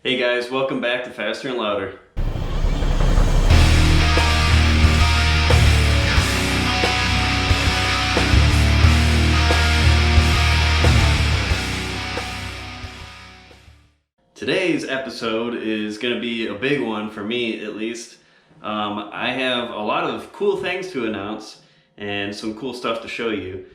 Hey guys, welcome back to Faster and Louder. Today's episode is going to be a big one for me, at least. I have a lot of cool things to announce and some cool stuff to show you.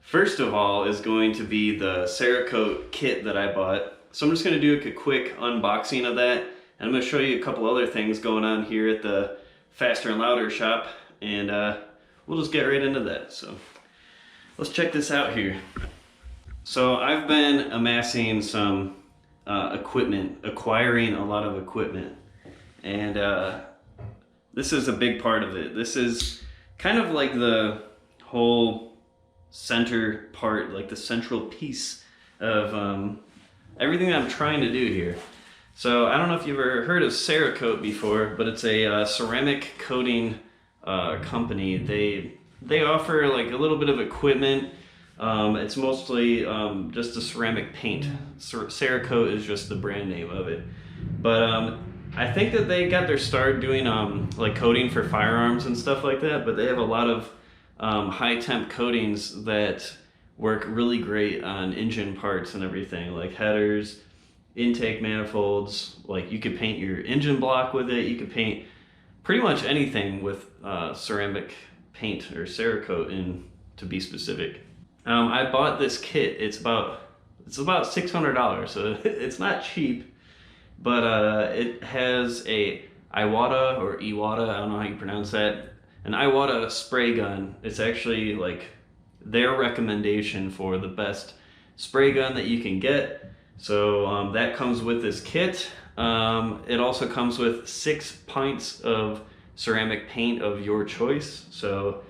First of all is going to be the Cerakote kit that I bought. So I'm just going to do a quick unboxing of that, and I'm going to show you a couple other things going on here at the Faster and Louder shop, and we'll just get right into that. So let's check this out here. So I've been amassing some equipment, acquiring a lot of equipment, and this is a big part of it. This is kind of like the whole center part, like the central piece of everything that I'm trying to do here. So I don't know if you've ever heard of Cerakote before, but it's a ceramic coating company. They offer like a little bit of equipment. It's mostly just a ceramic paint. Cerakote is just the brand name of it. But I think that they got their start doing like coating for firearms and stuff like that, but they have a lot of high temp coatings that work really great on engine parts and everything, like headers, intake manifolds. Like you could paint your engine block with it. You could paint pretty much anything with ceramic paint or Cerakote, in to be specific. I bought this kit. It's about $600, so it's not cheap, but it has a Iwata or Iwata, I don't know how you pronounce that, an Iwata spray gun. It's actually like their recommendation for the best spray gun that you can get. So that comes with this kit. It also comes with 6 pints of ceramic paint of your choice. So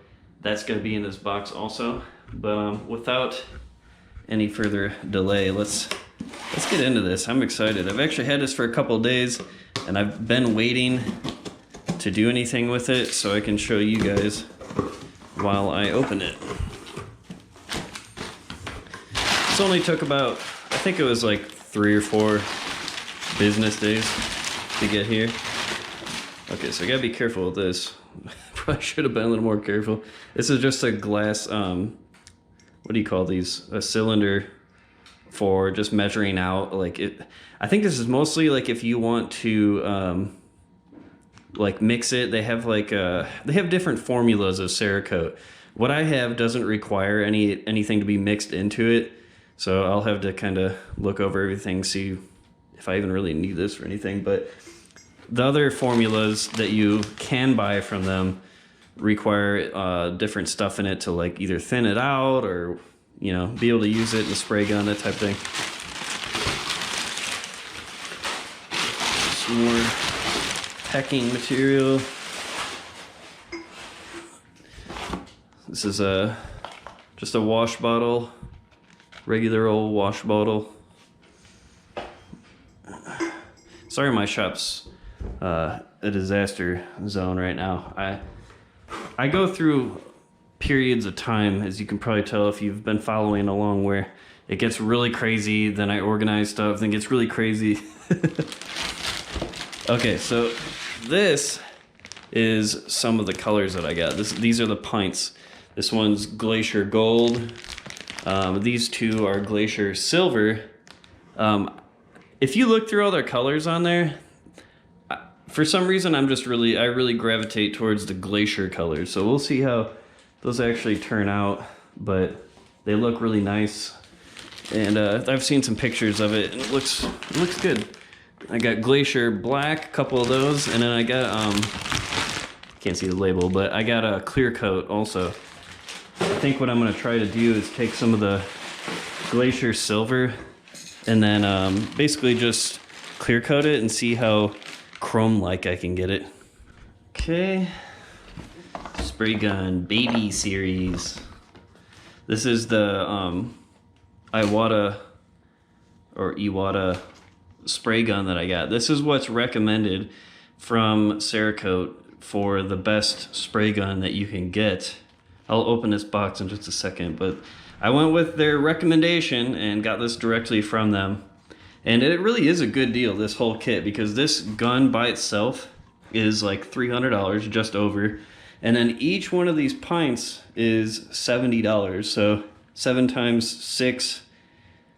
that's going to be in this box also. But without any further delay, let's get into this. I'm excited. I've actually had this for a couple of days, and I've been waiting to do anything with it so I can show you guys while I open it. This only took about, I think it was like 3 or 4 business days to get here. Okay, so I gotta be careful with this. Probably should have been a little more careful. This is just a glass, what do you call these? A cylinder for just measuring out like it. I think this is mostly like if you want to like mix it. They have like they have different formulas of Cerakote. What I have doesn't require anything to be mixed into it. So I'll have to kind of look over everything, see if I even really need this or anything. But the other formulas that you can buy from them require different stuff in it to like either thin it out or, you know, be able to use it in a spray gun, that type of thing. Some more packing material. This is just a wash bottle. Regular old wash bottle. Sorry, my shop's a disaster zone right now. I go through periods of time, as you can probably tell if you've been following along, where it gets really crazy, then I organize stuff, then it gets really crazy. Okay, so this is some of the colors that I got. These are the pints. This one's Glacier Gold. These two are Glacier Silver. If you look through all their colors on there, for some reason I really gravitate towards the Glacier colors. So we'll see how those actually turn out, but they look really nice. And I've seen some pictures of it, and it looks good. I got Glacier Black, a couple of those, and then I got can't see the label, but I got a clear coat also. I think what I'm going to try to do is take some of the Glacier Silver and then basically just clear coat it and see how chrome-like I can get it. Okay, spray gun baby series. This is the Iwata or Iwata spray gun that I got. This is what's recommended from Cerakote for the best spray gun that you can get. I'll open this box in just a second, but I went with their recommendation and got this directly from them. And it really is a good deal, this whole kit, because this gun by itself is like $300, just over. And then each one of these pints is $70. So 7 times 6,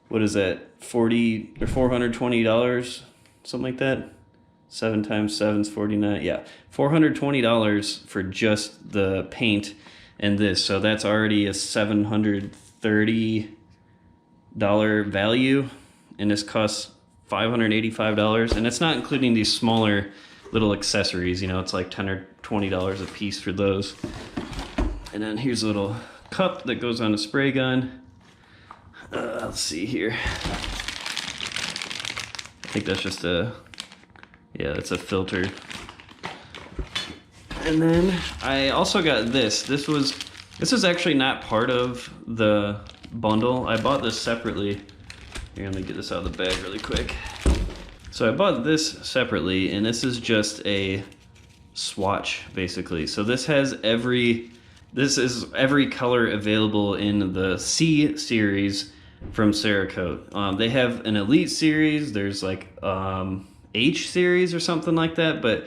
what is that? 40 or $420, something like that. 7 times 7 is 49. Yeah, $420 for just the paint and this. So that's already a $730 value, and this costs $585. And it's not including these smaller little accessories. You know, it's like $10 or $20 a piece for those. And then here's a little cup that goes on a spray gun. Let's see here. I think that's just a, yeah, it's a filter. And then I also got this. This is actually not part of the bundle. I bought this separately. Here, let me get this out of the bag really quick. So I bought this separately, and this is just a swatch, basically. So this has this is every color available in the C series from Cerakote. They have an Elite series. There's like H series or something like that, but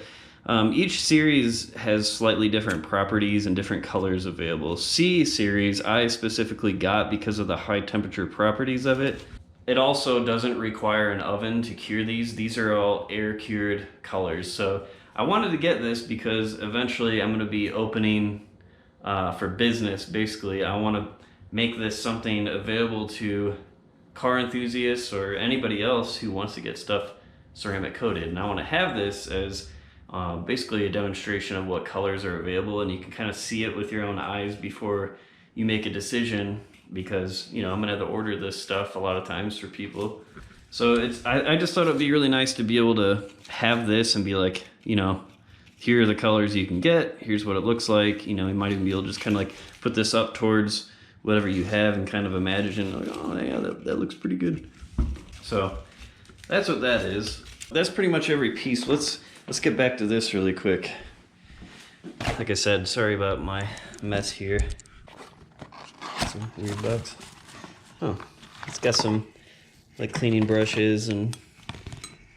each series has slightly different properties and different colors available. C series I specifically got because of the high temperature properties of it. It also doesn't require an oven to cure these. These are all air cured colors. So I wanted to get this because eventually I'm going to be opening for business. Basically, I want to make this something available to car enthusiasts or anybody else who wants to get stuff ceramic coated. And I want to have this as basically a demonstration of what colors are available, and you can kind of see it with your own eyes before you make a decision, because, you know, I'm gonna have to order this stuff a lot of times for people. So I just thought it'd be really nice to be able to have this and be like, you know, here are the colors you can get, here's what it looks like. You know, you might even be able to just kind of like put this up towards whatever you have and kind of imagine, like, oh yeah, that looks pretty good. So that's what that is. That's pretty much every piece. Let's get back to this really quick. Like I said, sorry about my mess here. Some weird bugs. Oh, it's got some like cleaning brushes and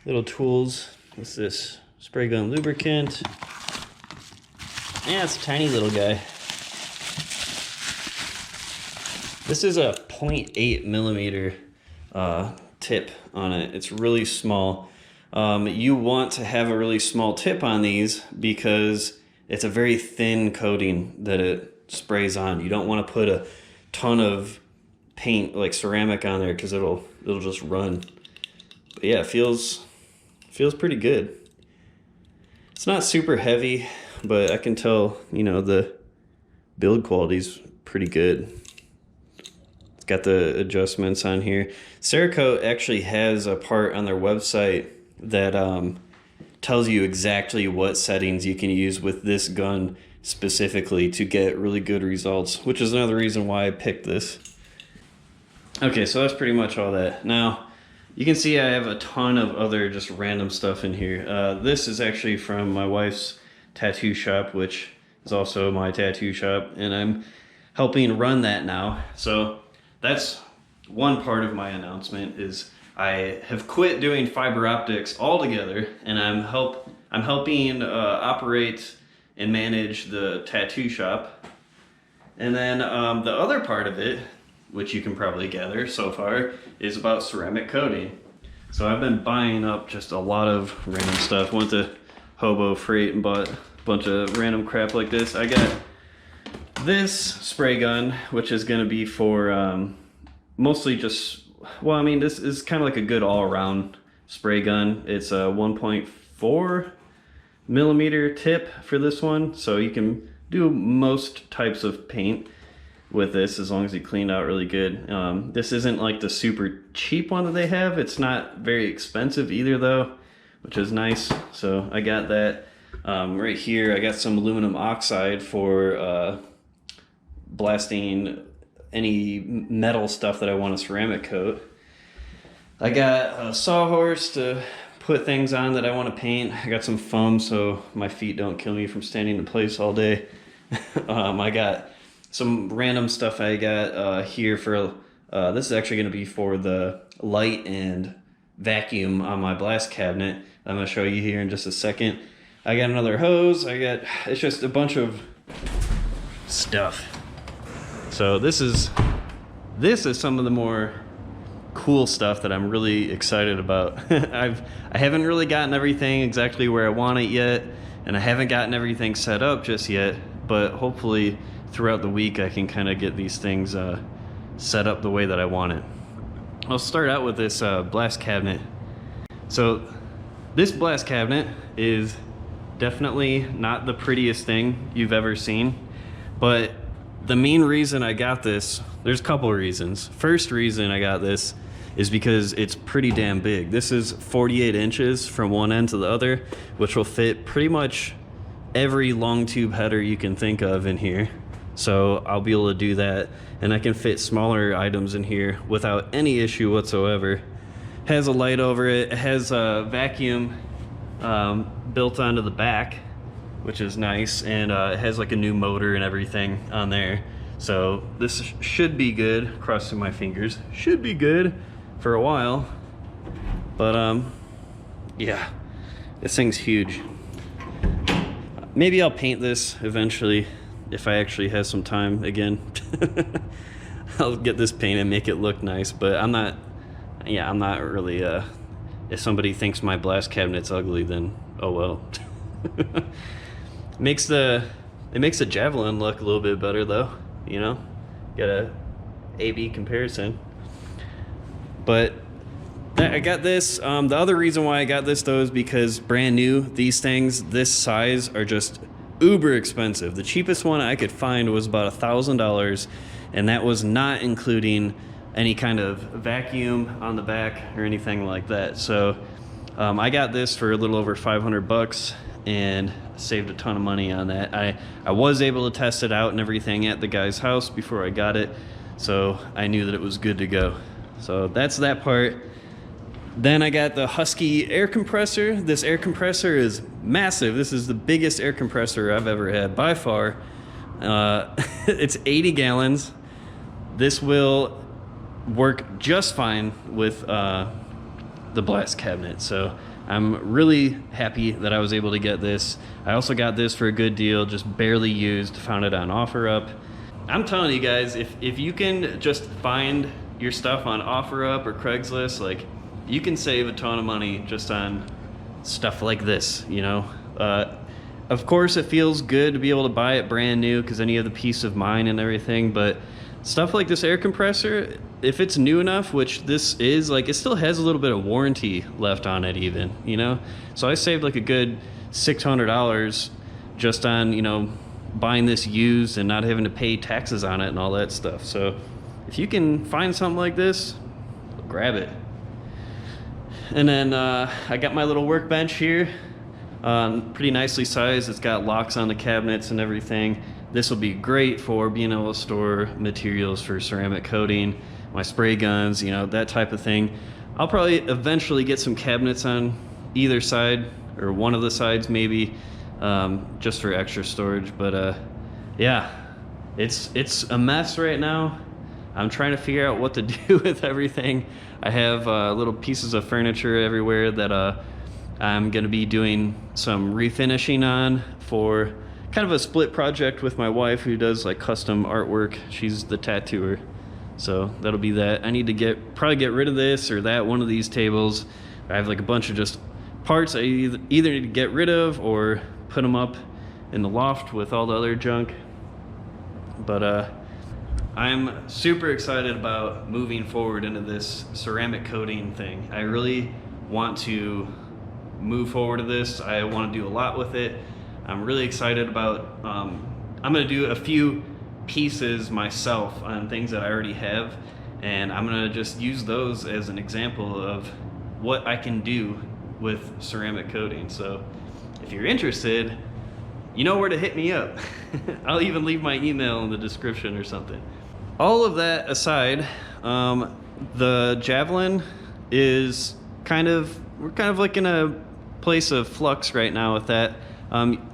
little tools. What's this? Spray gun lubricant. Yeah, it's a tiny little guy. This is a 0.8 millimeter tip on it. It's really small. You want to have a really small tip on these because it's a very thin coating that it sprays on. You don't want to put a ton of paint, like ceramic, on there because it'll just run. But yeah, it feels pretty good. It's not super heavy, but I can tell, you know, the build quality's pretty good. It's got the adjustments on here. Cerakote actually has a part on their website that tells you exactly what settings you can use with this gun specifically to get really good results, which is another reason why I picked this. Okay, so that's pretty much all that. Now, you can see I have a ton of other just random stuff in here. This is actually from my wife's tattoo shop, which is also my tattoo shop, and I'm helping run that now. So that's one part of my announcement, is I have quit doing fiber optics altogether, and I'm helping operate and manage the tattoo shop. And then the other part of it, which you can probably gather so far, is about ceramic coating. So I've been buying up just a lot of random stuff. Went to Hobo Freight and bought a bunch of random crap like this. I got this spray gun, which is going to be for mostly just, well, I mean, this is kind of like a good all-around spray gun. It's a 1.4 millimeter tip for this one, so you can do most types of paint with this as long as you clean out really good. This isn't like the super cheap one that they have. It's not very expensive either though, which is nice. So I got that. Right here I got some aluminum oxide for blasting any metal stuff that I want to ceramic coat. I got a sawhorse to put things on that I want to paint. I got some foam so my feet don't kill me from standing in place all day. I got some random stuff I got here for, this is actually going to be for the light and vacuum on my blast cabinet. I'm gonna show you here in just a second. I got another hose. It's just a bunch of stuff. So this is some of the more cool stuff that I'm really excited about. I haven't really gotten everything exactly where I want it yet, and I haven't gotten everything set up just yet, but hopefully throughout the week I can kind of get these things set up the way that I want it. I'll start out with this blast cabinet. So this blast cabinet is definitely not the prettiest thing you've ever seen, but the main reason I got this, there's a couple of reasons. First reason I got this is because it's pretty damn big. This is 48 inches from one end to the other, which will fit pretty much every long tube header you can think of in here. So I'll be able to do that, and I can fit smaller items in here without any issue whatsoever. Has a light over it. It has a vacuum built onto the back, which is nice, and it has like a new motor and everything on there. So this should be good, crossing my fingers, should be good for a while. But yeah, this thing's huge. Maybe I'll paint this eventually if I actually have some time again. I'll get this painted and make it look nice, but I'm not really, if somebody thinks my blast cabinet's ugly, then oh well. It makes the Javelin look a little bit better though, you know? Got a A/B comparison. But I got this. The other reason why I got this though is because brand new, these things this size are just uber expensive. The cheapest one I could find was about $1,000, and that was not including any kind of vacuum on the back or anything like that. So I got this for a little over 500 bucks and saved a ton of money on that. I was able to test it out and everything at the guy's house before I got it, so I knew that it was good to go. So that's that part. Then I got the Husky Air Compressor. This air compressor is massive. This is the biggest air compressor I've ever had by far. It's 80 gallons. This will work just fine with the blast cabinet. So I'm really happy that I was able to get this. I also got this for a good deal, just barely used, found it on OfferUp. I'm telling you guys, if you can just find your stuff on OfferUp or Craigslist, like, you can save a ton of money just on stuff like this, you know? Of course, it feels good to be able to buy it brand new because then you have the peace of mind and everything, but stuff like this air compressor, if it's new enough, which this is, like, it still has a little bit of warranty left on it even, you know? So I saved like a good $600 just on, you know, buying this used and not having to pay taxes on it and all that stuff. So if you can find something like this, grab it. And then I got my little workbench here, pretty nicely sized. It's got locks on the cabinets and everything. This will be great for being able to store materials for ceramic coating, my spray guns, you know, that type of thing. I'll probably eventually get some cabinets on either side, or one of the sides maybe, just for extra storage. But yeah, it's a mess right now. I'm trying to figure out what to do with everything. I have little pieces of furniture everywhere that I'm gonna be doing some refinishing on for kind of a split project with my wife, who does like custom artwork. She's the tattooer, so that'll be that. I need to probably get rid of this or that, one of these tables. I have like a bunch of just parts I either need to get rid of or put them up in the loft with all the other junk. But I'm super excited about moving forward into this ceramic coating thing. I really want to move forward to this. I want to do a lot with it. I'm really excited about, I'm gonna do a few pieces myself on things that I already have, and I'm gonna just use those as an example of what I can do with ceramic coating. So if you're interested, you know where to hit me up. I'll even leave my email in the description or something. All of that aside, the Javelin is we're kind of like in a place of flux right now with that.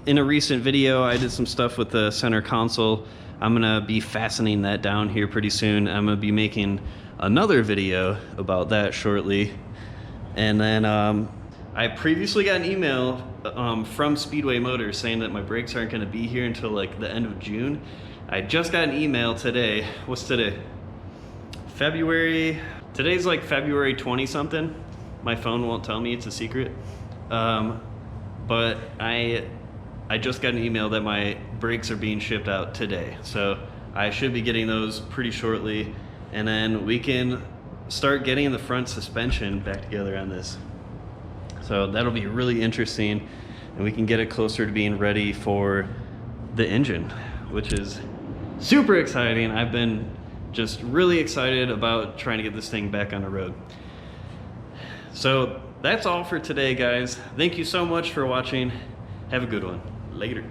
In a recent video, I did some stuff with the center console. I'm gonna be fastening that down here pretty soon. I'm gonna be making another video about that shortly. And then I previously got an email from Speedway Motors saying that my brakes aren't going to be here until like the end of June. I just got an email today. What's today? Today's like February 20 something. My phone won't tell me, it's a secret. But I just got an email that my brakes are being shipped out today. So I should be getting those pretty shortly. And then we can start getting the front suspension back together on this. So that'll be really interesting. And we can get it closer to being ready for the engine, which is super exciting. I've been just really excited about trying to get this thing back on the road. So that's all for today, guys. Thank you so much for watching. Have a good one. Later.